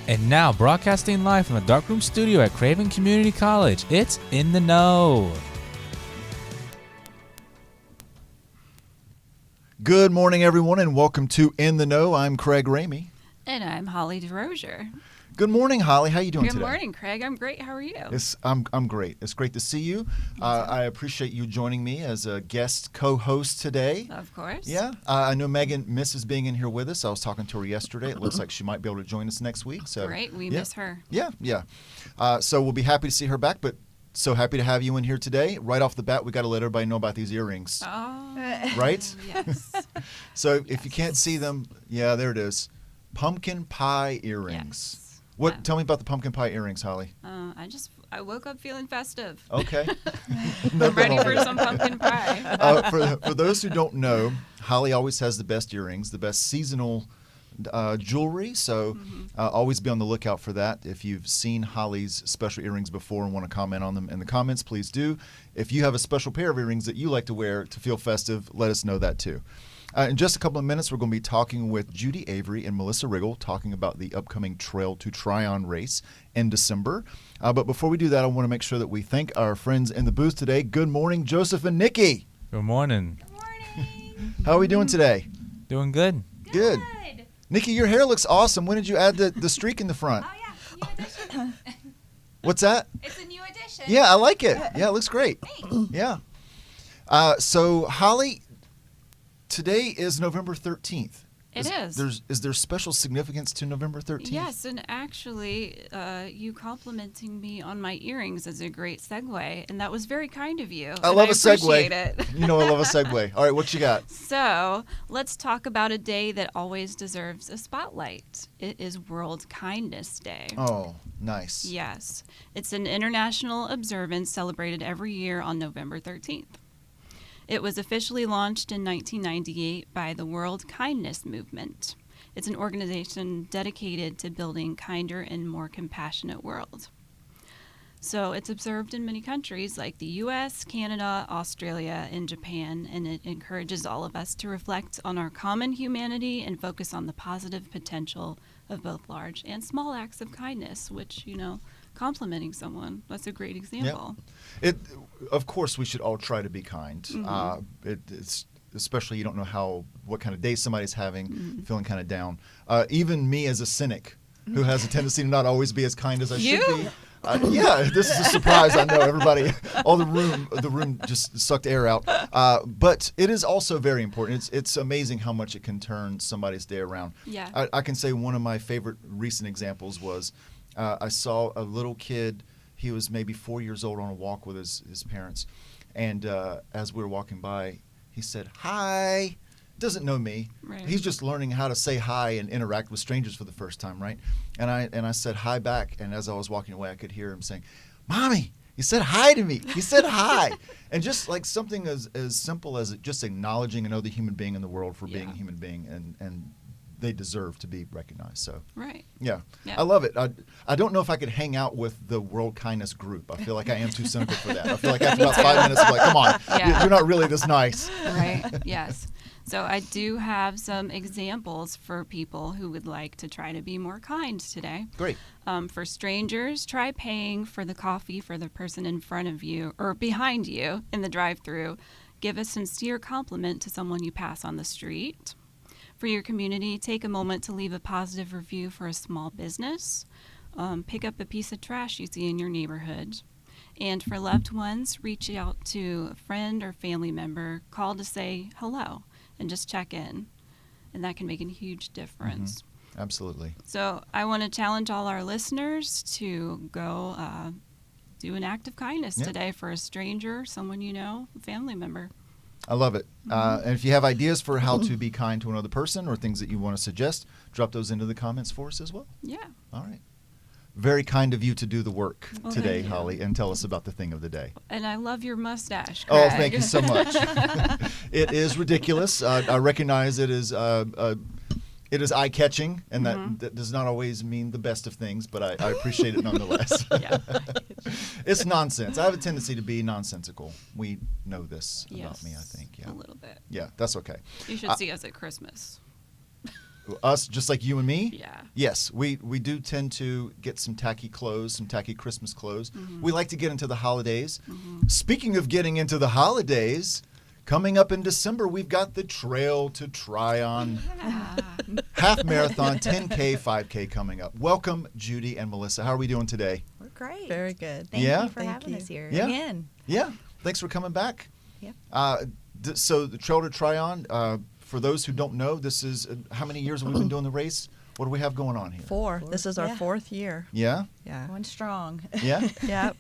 And now, broadcasting live from the Darkroom Studio at Craven Community College, it's In the Know. Good morning, everyone, and welcome to In the Know. I'm Craig Ramey. And I'm Holly DeRosier. Good morning, Holly. How are you doing today? Good morning, Craig. I'm great. How are you? I'm great. It's great to see you. I appreciate you joining me as a guest co-host today. Of course. Yeah. I know Megan misses being in here with us. I was talking to her yesterday. It looks like she might be able to join us next week. So great. We miss her. Yeah. So we'll be happy to see her back, but so happy to have you in here today. Right off the bat, we got to let everybody know about these earrings. Oh. Right? Yes. So if you can't see them, there it is. Pumpkin pie earrings. Yes. What? Tell me about the pumpkin pie earrings, Holly. I woke up feeling festive. Okay. I'm ready for some pumpkin pie. For those who don't know, Holly always has the best earrings, the best seasonal jewelry. So always be on the lookout for that. If you've seen Holly's special earrings before and want to comment on them in the comments, please do. If you have a special pair of earrings that you like to wear to feel festive, let us know that too. In just a couple of minutes, we're going to be talking with Judy Avery and Melissa Riggle, talking about the upcoming Trail to Tryon race in December. But before we do that, I want to make sure that we thank our friends in the booth today. Good morning, Joseph and Nikki. Good morning. Good morning. How are we doing today? Doing good. Good. Nikki, your hair looks awesome. When did you add the streak in the front? Oh, yeah. New addition. What's that? It's a new addition. Yeah, I like it. Yeah, it looks great. Thanks. Yeah. So, Holly, today is November 13th. It is. Is there special significance to November 13th? Yes, and actually, you complimenting me on my earrings is a great segue, and that was very kind of you. I love a segue. Appreciate it. You know I love a segue. All right, what you got? So, let's talk about a day that always deserves a spotlight. It is World Kindness Day. Oh, nice. Yes. It's an international observance celebrated every year on November 13th. It was officially launched in 1998 by the World Kindness Movement. It's an organization dedicated to building kinder and more compassionate world. So it's observed in many countries like the U.S., Canada, Australia, and Japan, and it encourages all of us to reflect on our common humanity and focus on the positive potential of both large and small acts of kindness, which, complimenting someone, that's a great example. Yeah. Of course, we should all try to be kind. It's especially you don't know what kind of day somebody's having, feeling kind of down. Even me as a cynic who has a tendency to not always be as kind as I should be. This is a surprise. I know everybody, all the room just sucked air out. But it is also very important. It's amazing how much it can turn somebody's day around. Yeah. I can say one of my favorite recent examples was I saw a little kid. He was maybe 4 years old on a walk with his parents. And as we were walking by, he said, "Hi." Doesn't know me. Right. He's just learning how to say hi and interact with strangers for the first time, right? And I said hi back. And as I was walking away, I could hear him saying, "Mommy, you said hi to me. You said hi." And just like something as simple as just acknowledging another human being in the world for being a human being, and they deserve to be recognized. So Right. Yeah. I love it. I don't know if I could hang out with the World Kindness group. I feel like I am too cynical for that. I feel like after about 5 minutes, I'm like, come on, you're not really this nice. Right. Yes. So I do have some examples for people who would like to try to be more kind today. Great. For strangers, try paying for the coffee for the person in front of you or behind you in the drive-thru. Give a sincere compliment to someone you pass on the street. For your community, take a moment to leave a positive review for a small business. Pick up a piece of trash you see in your neighborhood. And for loved ones, reach out to a friend or family member. Call to say hello and just check in. And that can make a huge difference. Mm-hmm. Absolutely. So I want to challenge all our listeners to go do an act of kindness today for a stranger, someone you know, a family member. I love it. And if you have ideas for how to be kind to another person or things that you want to suggest, drop those into the comments for us as well. Yeah. All right. Very kind of you to do the work today, Holly, and tell us about the thing of the day. And I love your mustache, Craig. Oh, thank you so much. It is ridiculous. I recognize it is eye-catching, and that does not always mean the best of things, but I appreciate it nonetheless. It's nonsense. I have a tendency to be nonsensical. We know this about me, I think. Yeah. A little bit. Yeah, that's okay. You should see us at Christmas. Us, just like you and me? Yeah. Yes, we do tend to get some tacky clothes, some tacky Christmas clothes. We like to get into the holidays. Speaking of getting into the holidays, coming up in December, we've got the Trail to Tryon half marathon, 10K, 5K coming up. Welcome, Judy and Melissa. How are we doing today? We're great. Very good. Thank Yeah? you for Thank having you. us here Yeah. again. Yeah, thanks for coming back. Yeah. So the Trail to Tryon, for those who don't know, this is how many years have we been doing the race? What do we have going on here? 4. This is our Yeah. 4th year. Yeah? Yeah. Going strong. Yeah? Yeah.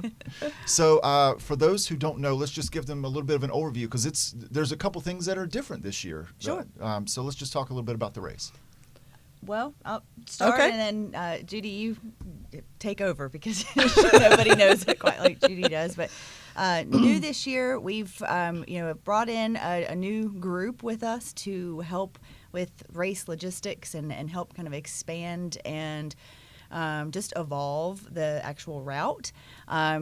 So for those who don't know, let's just give them a little bit of an overview because there's a couple things that are different this year. Sure. So let's just talk a little bit about the race. Well, I'll start, Okay. and then Judy, you take over because nobody knows it quite like Judy does. But new this year, we've brought in a new group with us to help with race logistics and help kind of expand and just evolve the actual route.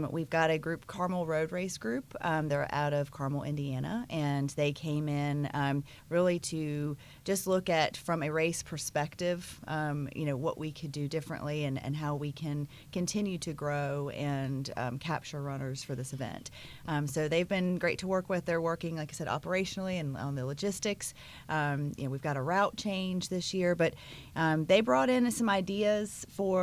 We've got a group, Carmel Road Race Group. They're out of Carmel, Indiana, and they came in really to just look at, from a race perspective, what we could do differently and how we can continue to grow and capture runners for this event. So they've been great to work with. They're working, like I said, operationally and on the logistics. We've got a route change this year, but they brought in some ideas for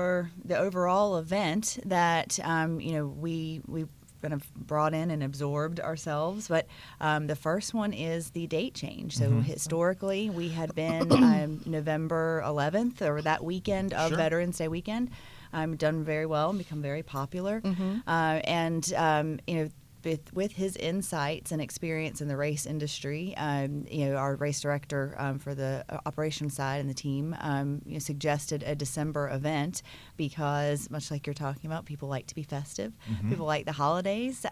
the overall event that we've kind of brought in and absorbed ourselves. But the first one is the date change. So historically, we had been November 11th, or that weekend of Sure. Veterans Day weekend. Done very well and become very popular. With his insights and experience in the race industry, our race director for the operations side and the team suggested a December event because, much like you're talking about, people like to be festive. People like the holidays.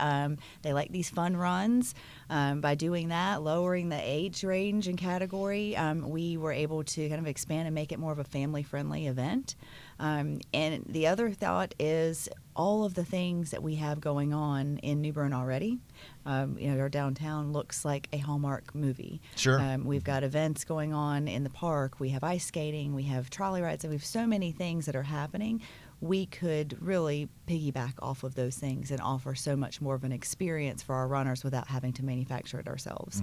They like these fun runs. By doing that, lowering the age range and category, we were able to kind of expand and make it more of a family-friendly event. And the other thought is all of the things that we have going on in New Bern already. Our downtown looks like a Hallmark movie. Sure. We've got events going on in the park. We have ice skating. We have trolley rides. And we have so many things that are happening. We could really piggyback off of those things and offer so much more of an experience for our runners without having to manufacture it ourselves.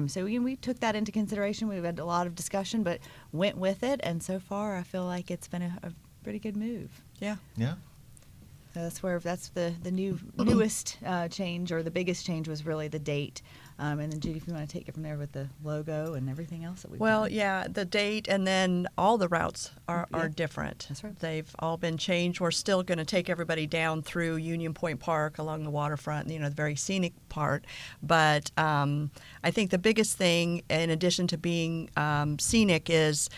So we took that into consideration. We've had a lot of discussion, but went with it. And so far, I feel like it's been a pretty good move. Yeah. Yeah. So that's the newest change, or the biggest change was really the date. And then Judy, if you want to take it from there with the logo and everything else that we've Well, done. yeah, the date and then all the routes are Yeah. different. That's right. They've all been changed. We're still going to take everybody down through Union Point Park along the waterfront, the very scenic part. But I think the biggest thing, in addition to being scenic, is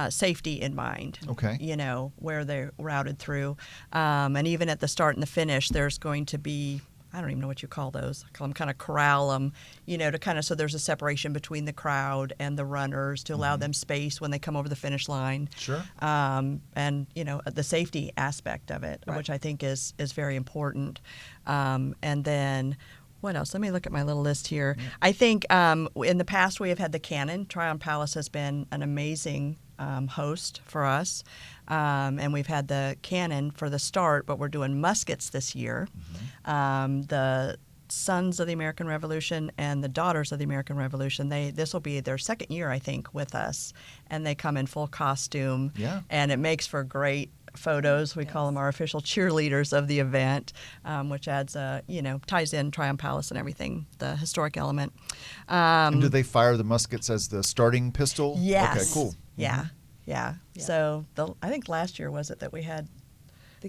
safety in mind. Okay. Where they're routed through. And even at the start and the finish, there's going to be, I don't even know what you call those. I call them kind of corral them, to kind of, so there's a separation between the crowd and the runners to allow them space when they come over the finish line. Sure. And, the safety aspect of it, Right. which I think is very important. And then what else? Let me look at my little list here. I think in the past we have had the Cannon. Tryon Palace has been an amazing host for us. And we've had the Cannon for the start, but we're doing muskets this year. The Sons of the American Revolution and the Daughters of the American Revolution, this will be their second year, I think, with us. And they come in full costume. Yeah. And it makes for great photos. We call them our official cheerleaders of the event, which adds ties in Tryon Palace and everything, the historic element. And do they fire the muskets as the starting pistol? Yes. Okay, cool. Yeah. Yeah. So I think last year was it that we had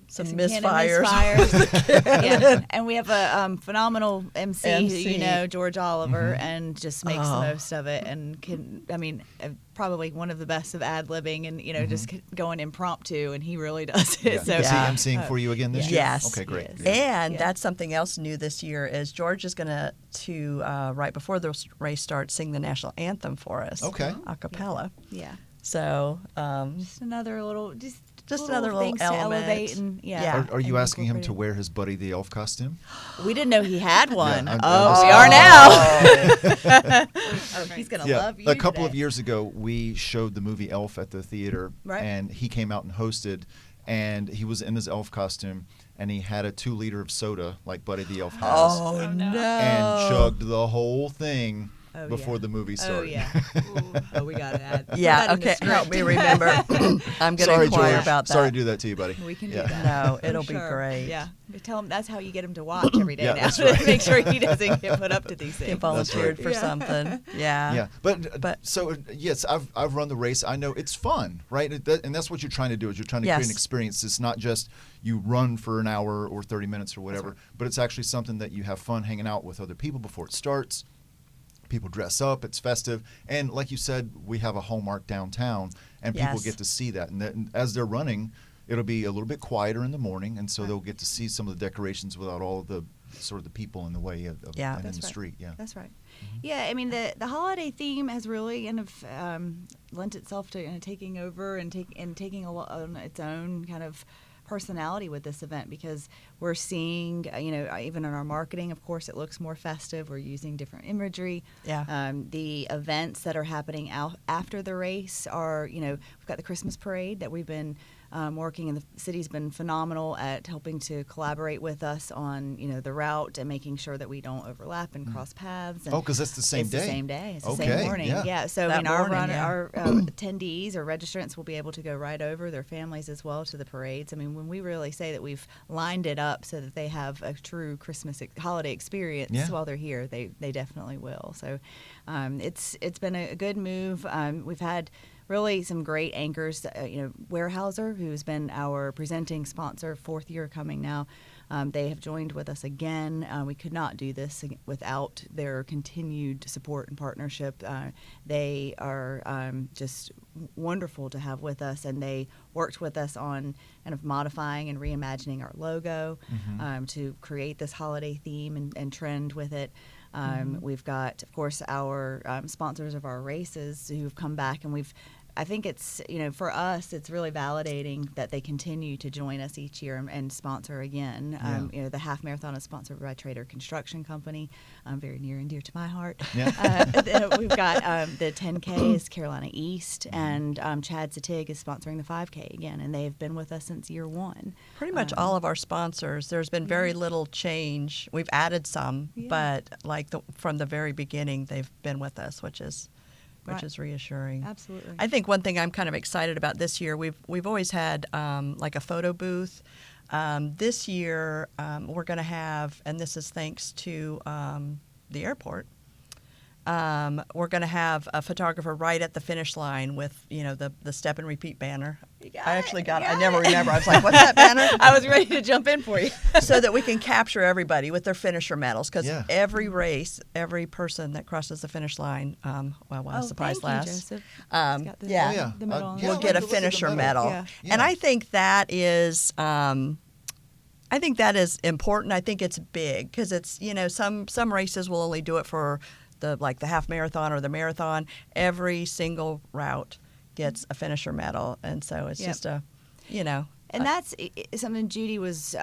some Cannon misfires. Yeah. And we have a phenomenal MC, who George Oliver, and just makes the most of it, and probably one of the best of ad-libbing and just going impromptu, and he really does it. Yeah. So Is he emceeing for you again this year? Yes. Okay, great. Yes. And Yeah. that's something else new this year is George is going to right before the race starts, sing the national anthem for us. Okay. A cappella. yeah. So Just another little, just just another little things element. to elevate and Yeah. Are you and asking him to incorporate wear his Buddy the Elf costume? it. We didn't know he had one. I'm we sorry. are now. He's gonna love you. A couple of today. years ago, we showed the movie Elf at the theater, Right. and he came out and hosted, and he was in his elf costume, and he had a 2-liter of soda like Buddy the Elf has, Oh, no. no. and chugged the whole thing Oh, before yeah. the movie Oh started. yeah. Oh, we got to add. put Yeah, that in the okay. Help script. me remember. I'm going to Sorry, inquire George. about that. Sorry to do that to you, buddy. We can Yeah. do that. No, For it'll be sure. great. Yeah. But tell him that's how you get him to watch every day Yeah, now. that's right. Make sure he doesn't get put up to these things. Get volunteered for Yeah. something. Yeah. Yeah, but But- so yes, I've run the race. I know it's fun, right? And that's what you're trying to do. Is you're trying to create an Yes. experience. It's not just you run for an hour or 30 minutes or whatever, but it's actually something that you have fun hanging out with other people before it starts. People dress up. It's festive, and like you said, we have a Hallmark downtown, and people Yes. get to see that. And as they're running, it'll be a little bit quieter in the morning, and so they'll get to see some of the decorations without all of the sort of the people in the way of Yeah. and in That's the right. street. Yeah. That's right. Yeah, I mean the holiday theme has really kind of lent itself to taking over and taking on its own kind of personality with this event, because we're seeing even in our marketing, of course, it looks more festive. We're using different imagery. Yeah. The events that are happening out after the race are, we've got the Christmas parade that we've been working, and the city's been phenomenal at helping to collaborate with us on, the route and making sure that we don't overlap and cross paths. And Oh, because it's the same it's day. the same day. It's the Okay, same morning. yeah. So That our morning, yeah. our attendees or registrants will be able to go right over, their families as well, to the parades. I mean, when we really say that we've lined it up so that they have a true Christmas holiday experience Yeah. while they're here, they definitely will. So it's been a good move. We've had really some great anchors. Weyerhaeuser, who's been our presenting sponsor, 4th year coming now. They have joined with us again. We could not do this without their continued support and partnership. They are just wonderful to have with us, and they worked with us on kind of modifying and reimagining our logo to create this holiday theme and trend with it. We've got, of course, our sponsors of our races who've come back, and I think it's, for us, it's really validating that they continue to join us each year and sponsor again. The half marathon is sponsored by Trader Construction Company, very near and dear to my heart. Yeah. We've got the 10K is Carolina East, and Chad Satig is sponsoring the 5K again, and they've been with us since year one. Pretty much all of our sponsors. There's been very little change. We've added some, but from the very beginning, they've been with us, which is Right. reassuring. Absolutely. I think one thing I'm kind of excited about this year, we've always had like a photo booth. This year we're going to have, and this is thanks to the airport, we're going to have a photographer right at the finish line with the step and repeat banner. I actually got it. I never remember. I was like, what's that banner? I was ready to jump in for you. So that we can capture everybody with their finisher medals, because Yeah. every race, every person that crosses the finish line, while supplies thank you, last, Joseph. um, It's got the, yeah. Oh, yeah. the medal on Yeah, will I'd get like a to look at the finisher medal. medal. Yeah. And Yeah. I think that is important. I think it's big, because it's some races will only do it for the half marathon or the marathon. Every single route gets a finisher medal, and so it's Yep. just And that's something Judy was,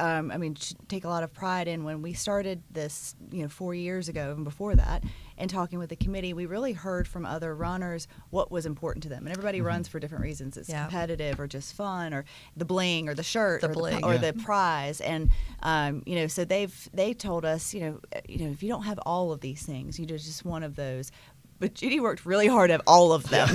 take a lot of pride in. When we started this, 4 years ago and before that, and talking with the committee, we really heard from other runners what was important to them. And everybody runs for different reasons. It's Yeah. competitive or just fun, or the bling or the shirt The or, bling. or Yeah. the prize. And, so they told us, if you don't have all of these things, you're just one of those. But Judy worked really hard at all of them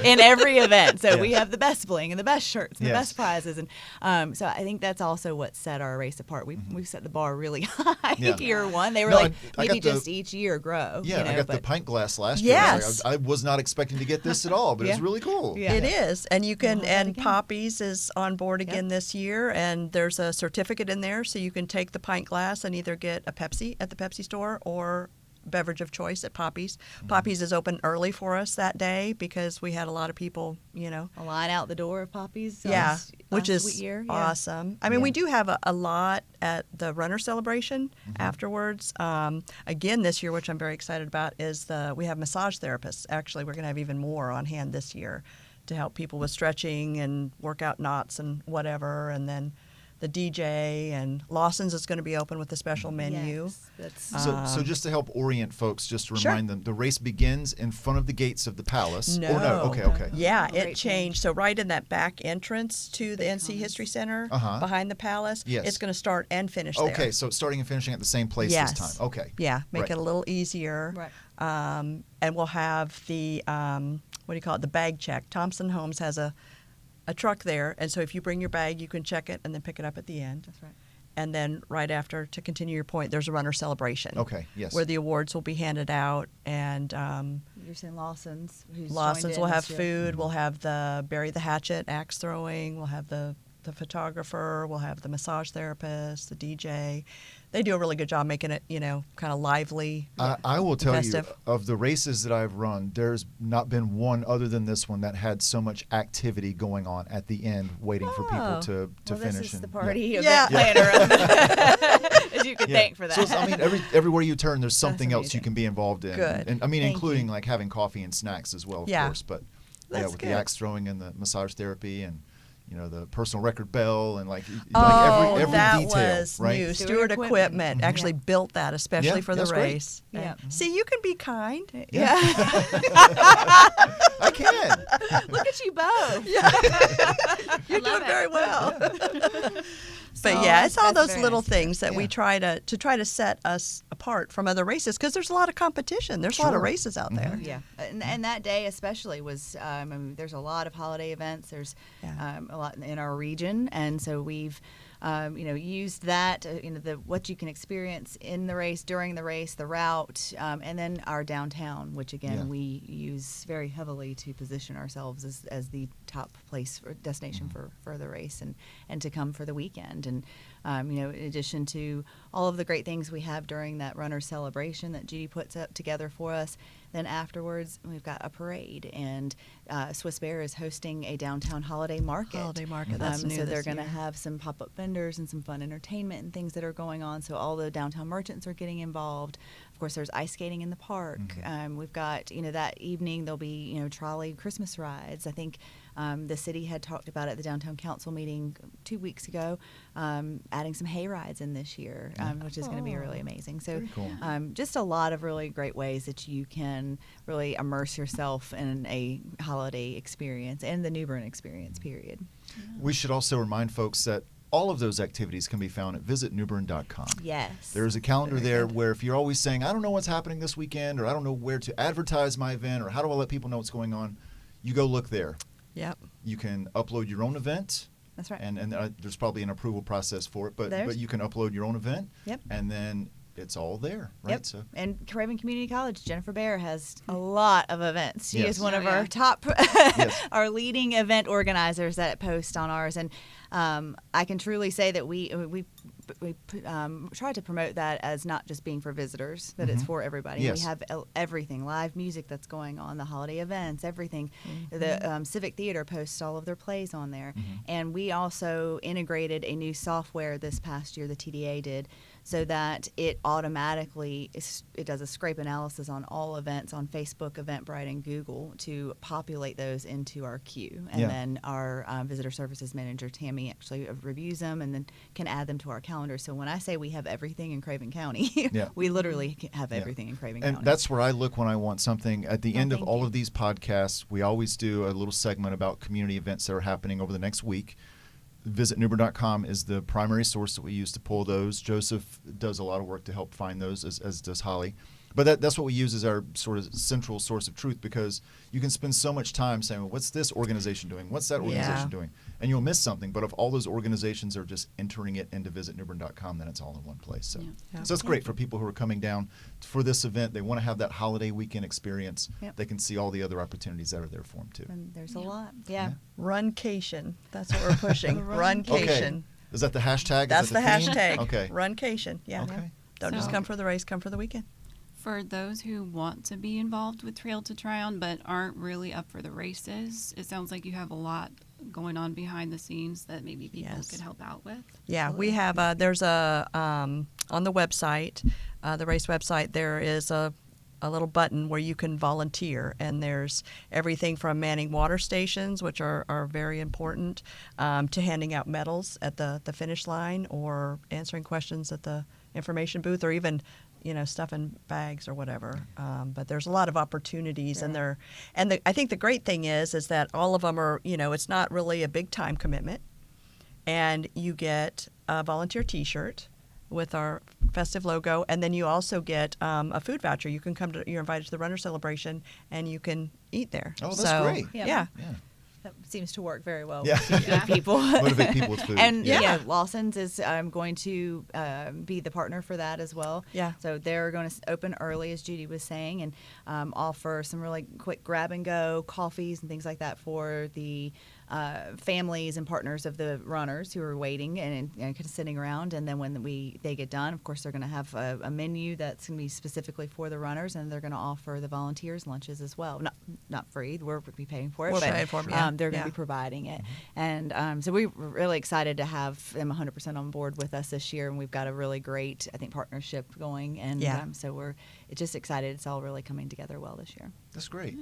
in every event. So we have the best bling and the best shirts and the Yes. best prizes. And so I think that's also what set our race apart. We set the bar really high Yeah. year one. They were No, like, I maybe got the- just each year grow. Yeah, I got the but pint glass last year. Yes. I was not expecting to get this at all, but it's Yeah. really cool. Yeah. It is, and you can. We'll have that And again. Poppies is on board again Yep. this year, and there's a certificate in there, so you can take the pint glass and either get a Pepsi at the Pepsi store or beverage of choice at Poppies. Poppies is open early for us that day because we had a lot of people, a line out the door of Poppies. yeah, which is year. Yeah. awesome. I mean, Yeah. we do have a lot at the runner celebration afterwards. Again, this year, which I'm very excited about, is we have massage therapists. Actually, we're going to have even more on hand this year to help people with stretching and workout knots and whatever. And then the DJ and Lawson's is going to be open with a special menu. Yes, that's So just to help orient folks, just to Sure. remind them, the race begins in front of the gates of the palace. No. Or no? Okay. Yeah, Great it changed. So right in that back entrance to the NC History Center, Uh-huh. behind the palace, Yes. it's going to start and finish there. Okay, so starting and finishing at the same place Yes. this time. Okay. Yeah, make Right. it a little easier. Right. And we'll have the, what do you call it, the bag check. Thompson Homes has a truck there, and so if you bring your bag, you can check it and then pick it up at the end. That's right. And then right after, to continue your point, there's a runner celebration. Okay, yes. Where the awards will be handed out, and You're saying Lawson's. Who's Lawson's joined in will have this year. food. We'll have the bury the hatchet, axe throwing. We'll have the photographer. We'll have the massage therapist, the DJ. They do a really good job making it, kind of lively. I will tell festive. you, of the races that I've run, there's not been one other than this one that had so much activity going on at the end, waiting for people Oh. to Well, finish. this is and- the party Yeah. event planner, as you can Yeah. thank for that. So I mean, everywhere you turn, there's something else you amazing. can be involved in. Good. And I mean, Thank including you. like having coffee and snacks as well, of Yeah. course. But That's with good. the axe throwing and the massage therapy and the personal record bell and like Oh, every that detail, was right? new. Stewart Stewart Equipment. Equipment actually built that especially Yeah, for the that's great. race. Yeah. And See, you can be kind. Yeah. I can. Look at you both. You're love doing it. very well. But So yeah, it's all that's those very little nice. things that we Yeah. try to set us apart from other races because there's a lot of competition. There's a lot of Sure. races out there. Yeah, and that day especially was. I mean, there's a lot of holiday events. There's Yeah. a lot in our region, and so we've used that. What you can experience in the race, during the race, the route, and then our downtown, which again Yeah. we use very heavily to position ourselves as the top place for destination for the race and to come for the weekend. And in addition to all of the great things we have during that runner celebration that Judy puts up together for us, then afterwards we've got a parade, and Swiss Bear is hosting a downtown holiday market. Holiday market, that's new so they're this going to year. have some pop-up vendors and some fun entertainment and things that are going on. So all the downtown merchants are getting involved. Of course, there's ice skating in the park. We've got that evening there'll be trolley Christmas rides. I think the city had talked about at the downtown council meeting 2 weeks ago, adding some hay rides in this year, which is going to be really amazing. So Very cool. just a lot of really great ways that you can really immerse yourself in a holiday experience and the New Bern experience, period. We should also remind folks that all of those activities can be found at visitnewbern.com. Yes. There's a calendar there where if you're always saying, I don't know what's happening this weekend, or I don't know where to advertise my event, or how do I let people know what's going on, you go look there. Yep. You can upload your own event. That's right. And there's probably an approval process for it, but There's- you can upload your own event. Yep. And then it's all there, right? Yep. So And Craven Community College, Jennifer Bear has a lot of events. She Yes. is one of Oh, yeah. our top, Yes. our leading event organizers that post on ours. And I can truly say that we try to promote that as not just being for visitors, that it's for everybody. Yes. We have everything, live music that's going on, the holiday events, everything. The Civic Theater posts all of their plays on there. And we also integrated a new software this past year, the TDA did, so that it automatically it does a scrape analysis on all events on Facebook, Eventbrite, and Google to populate those into our queue. And Yeah. then our visitor services manager, Tammy, actually reviews them and then can add them to our calendar. So when I say we have everything in Craven County, Yeah. we literally have Yeah. everything in Craven And County. that's where I look when I want something. At the Oh, end of thank all you. of these podcasts, we always do a little segment about community events that are happening over the next week. VisitNewbern.com is the primary source that we use to pull those. Joseph does a lot of work to help find those, as does Holly. But that's what we use as our sort of central source of truth, because you can spend so much time saying, well, what's this organization doing? What's that organization Yeah. doing? And you'll miss something. But if all those organizations are just entering it into VisitNewbern.com, then it's all in one place. So, Yeah. so it's great for people who are coming down for this event. They want to have that holiday weekend experience. Yep. They can see all the other opportunities that are there for them, too. And there's a lot. Yeah. Runcation. That's what we're pushing. Runcation. Okay. Is that the hashtag? Is That's that the theme? hashtag. Okay. Runcation. Yeah. Okay. Don't just So- come for the race, come for the weekend. For those who want to be involved with Trail to Tryon but aren't really up for the races, it sounds like you have a lot going on behind the scenes that maybe people Yes. could help out with. Yeah, we have there's a on the website, the race website, there is a a little button where you can volunteer, and there's everything from manning water stations, which are very important, to handing out medals at the finish line, or answering questions at the information booth, or even stuff in bags or whatever. But there's a lot of opportunities, Sure. I think the great thing is that all of them are, it's not really a big time commitment, and you get a volunteer T-shirt with our festive logo, and then you also get a food voucher. You can you're invited to the runner celebration, and you can eat there. Oh, that's great. Yeah. Yeah. That seems to work very well Yeah. with people. Motivate people with food. And Yeah. Lawson's is going to be the partner for that as well. Yeah. So they're going to open early, as Judy was saying, and offer some really quick grab and go coffees and things like that for the families and partners of the runners who are waiting and kind of sitting around. And then when they get done, of course, they're going to have a menu that's going to be specifically for the runners, and they're going to offer the volunteers lunches as well. Not free, we're going to be paying for it, We're but paying for 'em, yeah. they're going Yeah. to be providing it. And so we're really excited to have them 100% on board with us this year, and we've got a really great, I think, partnership going. And so we're just excited. It's all really coming together well this year. That's great.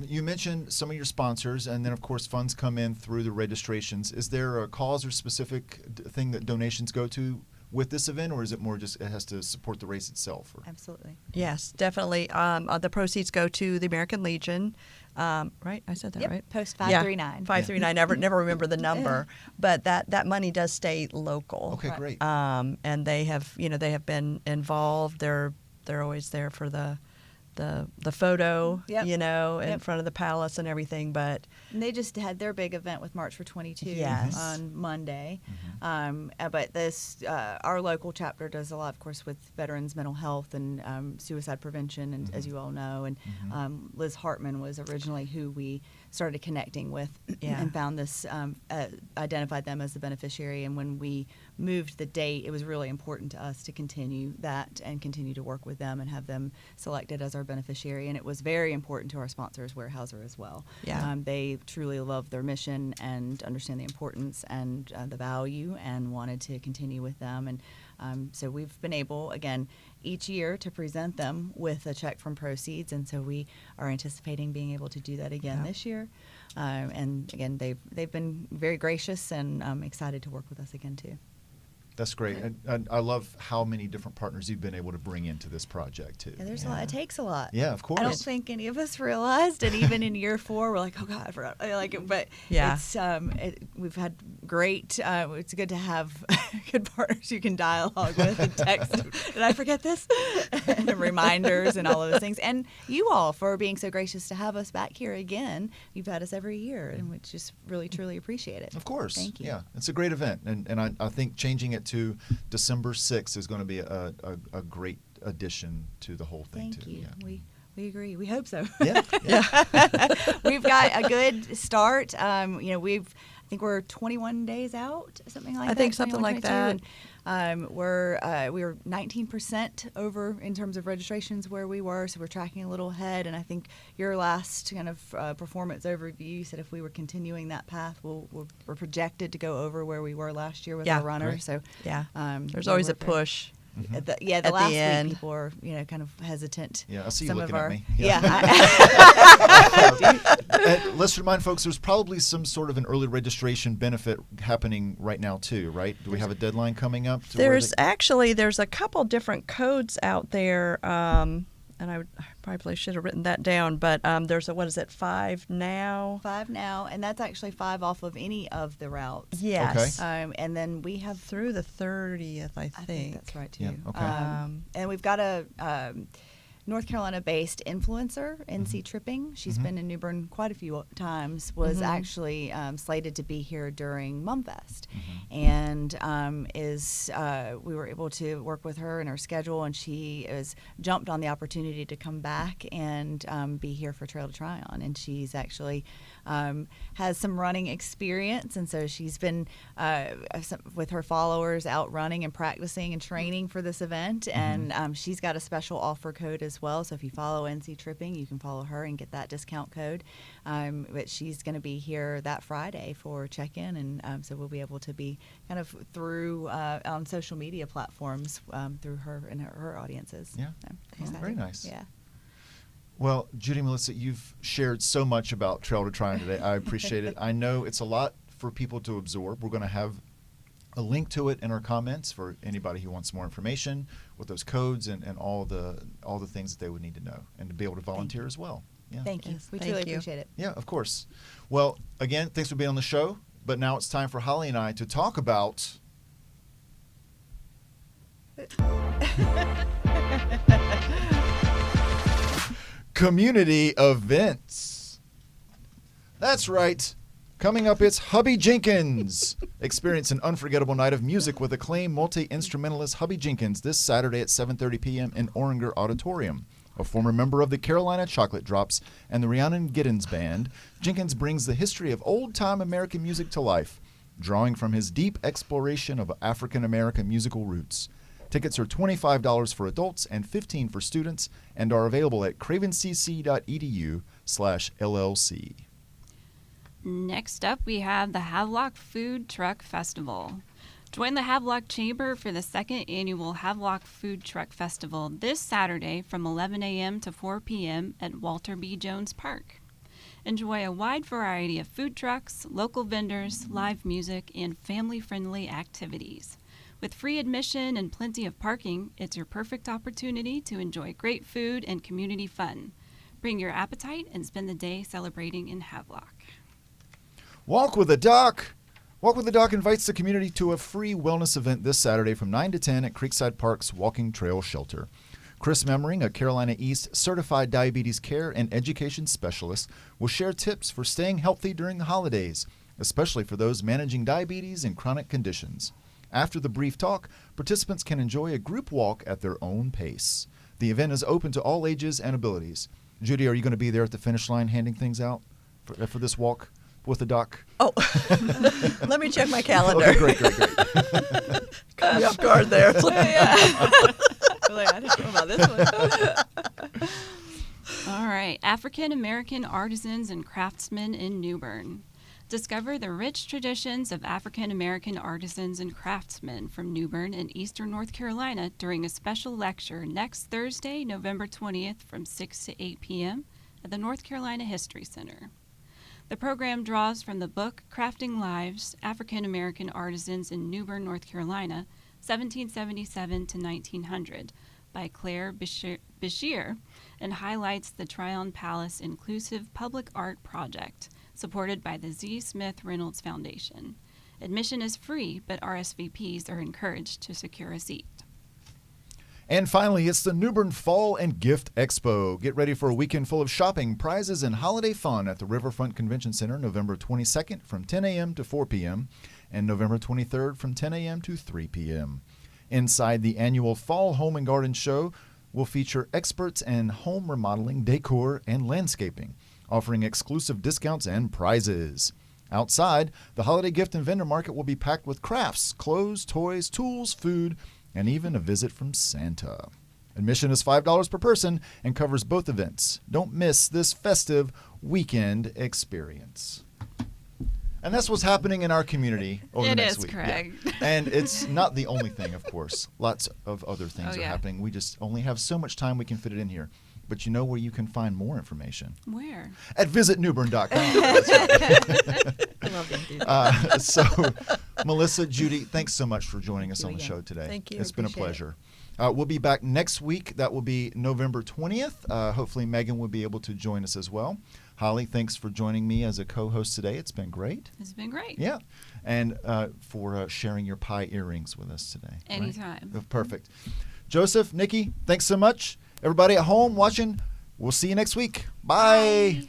You mentioned some of your sponsors, and then, of course, funds come in through the registrations. Is there a cause or specific thing that donations go to with this event, or is it more just it has to support the race itself? Or? Absolutely. Yes, definitely. The proceeds go to the American Legion. Right? I said that Yep. right? Post 539. Yeah, 539. Never remember the number, but that money does stay local. Okay, Right. great. And they have been involved. They're always there for the photo, Yep. in Yep. front of the palace and everything. But And they just had their big event with March for 22 Yes. on Monday. But this, our local chapter does a lot, of course, with veterans' mental health and suicide prevention, and as you all know. And Liz Hartman was originally who we started connecting with Yeah. and found this, identified them as the beneficiary. And when we moved the date, it was really important to us to continue that and continue to work with them and have them selected as our beneficiary. And it was very important to our sponsors, Weyerhaeuser, as well. Yeah. They truly love their mission and understand the importance and the value, and wanted to continue with them. And so we've been able, again, each year to present them with a check from proceeds. And so we are anticipating being able to do that again this year. And again, they've been very gracious, and excited to work with us again too. That's great. And I love how many different partners you've been able to bring into this project, too. Yeah, there's a lot. It takes a lot. Yeah, of course. I don't think any of us realized, and even in year 4, we're like, oh God, I forgot. But Yeah. it's we've had great. It's good to have good partners you can dialogue with and text. Did I forget this? And reminders and all of those things. And you all for being so gracious to have us back here again. You've had us every year, and we just really truly appreciate it. Of course. Thank you. Yeah, it's a great event. And I think changing it to December 6th is going to be a great addition to the whole thing, Thank too. you. Yeah. We agree. We hope so. Yeah. We've got a good start. I think we're 21 days out, something like that. I think something 21, like that. 22, and we were 19% over in terms of registrations where we were, so we're tracking a little ahead. And I think your last kind of performance overview said if we were continuing that path, we're projected to go over where we were last year with Yeah. our runners. Great. So yeah, there's yeah, always we're a very- push. The At the last end. week people are kind of hesitant. Yeah, I see you Some looking of at our, me. Yeah. Let's remind folks there's probably some sort of an early registration benefit happening right now, too, right? Do we have a deadline coming up? There's a couple different codes out there, and I probably should have written that down. But there's 5 now? 5 now, and that's actually 5 off of any of the routes. Yes. And then we have Through the 30th, I think. I think that's right too. Yeah, okay. And we've got a North Carolina-based influencer, NC Tripping. She's been in New Bern quite a few times. Was actually slated to be here during Mumfest, and we were able to work with her in her schedule, and she is jumped on the opportunity to come back and be here for Trail to Tryon. And she's actually has some running experience, and so she's been with her followers out running and practicing and training for this event. And she's got a special offer code as well. So if you follow NC Tripping, you can follow her and get that discount code. But she's going to be here that Friday for check-in, and so we'll be able to be kind of through on social media platforms through her and her audiences. Yeah. So, Oh, excited. very nice. Yeah. Well, Judy, Melissa, you've shared so much about Trail to Tryon today. I appreciate it. I know it's a lot for people to absorb. We're going to have a link to it in our comments for anybody who wants more information with those codes and all the things that they would need to know and to be able to volunteer as well. Yeah. Thank you. Yes, We thank truly you. appreciate it. Yeah, of course. Well, again, thanks for being on the show. But now it's time for Holly and I to talk about community events. That's right. Coming up, it's Hubby Jenkins. Experience an unforgettable night of music with acclaimed multi-instrumentalist Hubby Jenkins this Saturday at 7:30 p.m. in Oringer Auditorium. A former member of the Carolina Chocolate Drops and the Rhiannon Giddens Band, Jenkins brings the history of old-time American music to life, drawing from his deep exploration of African-American musical roots. Tickets are $25 for adults and $15 for students and are available at cravencc.edu/LLC. Next up, we have the Havelock Food Truck Festival. Join the Havelock Chamber for the second annual Havelock Food Truck Festival this Saturday from 11 a.m. to 4 p.m. at Walter B. Jones Park. Enjoy a wide variety of food trucks, local vendors, live music, and family-friendly activities. With free admission and plenty of parking, it's your perfect opportunity to enjoy great food and community fun. Bring your appetite and spend the day celebrating in Havelock. Walk with the Doc. Walk with the Doc invites the community to a free wellness event this Saturday from 9 to 10 at Creekside Park's Walking Trail Shelter. Chris Memmering, a Carolina East certified diabetes care and education specialist, will share tips for staying healthy during the holidays, especially for those managing diabetes and chronic conditions. After the brief talk, participants can enjoy a group walk at their own pace. The event is open to all ages and abilities. Judy, are you going to be there at the finish line handing things out for this walk with the Doc? Oh, let me check my calendar. Okay, great. Caught me off guard there. It's like, I don't know about this one. All right, African American artisans and craftsmen in New Bern. Discover the rich traditions of African American artisans and craftsmen from New Bern in eastern North Carolina during a special lecture next Thursday, November 20th from 6 to 8 p.m. at the North Carolina History Center. The program draws from the book Crafting Lives, African American Artisans in New Bern, North Carolina, 1777 to 1900, by Claire Bashir, and highlights the Tryon Palace Inclusive Public Art Project, supported by the Z. Smith Reynolds Foundation. Admission is free, but RSVPs are encouraged to secure a seat. And finally, it's the New Bern Fall and Gift Expo. Get ready for a weekend full of shopping, prizes, and holiday fun at the Riverfront Convention Center November 22nd from 10 a.m. to 4 p.m. and November 23rd from 10 a.m. to 3 p.m. Inside the annual Fall Home and Garden Show will feature experts in home remodeling, decor, and landscaping, offering exclusive discounts and prizes. Outside, the holiday gift and vendor market will be packed with crafts, clothes, toys, tools, food, and even a visit from Santa. Admission is $5 per person and covers both events. Don't miss this festive weekend experience. And that's what's happening in our community over the next week. It is, Craig. Yeah. And it's not the only thing, of course. Lots of other things are yeah. happening. We just only have so much time we can fit it in here. But you know where you can find more information? Where? At visitnewbern.com. I love them, dude. So, Melissa, Judy, thanks so much for joining us you on the again. show today. Thank you. It's been a Appreciate pleasure. We'll be back next week. That will be November 20th. Hopefully, Megan will be able to join us as well. Holly, thanks for joining me as a co-host today. It's been great. It's been great. Yeah. And for sharing your pie earrings with us today. right? Anytime. Perfect. Joseph, Nikki, thanks so much. Everybody at home watching, we'll see you next week. Bye. Bye.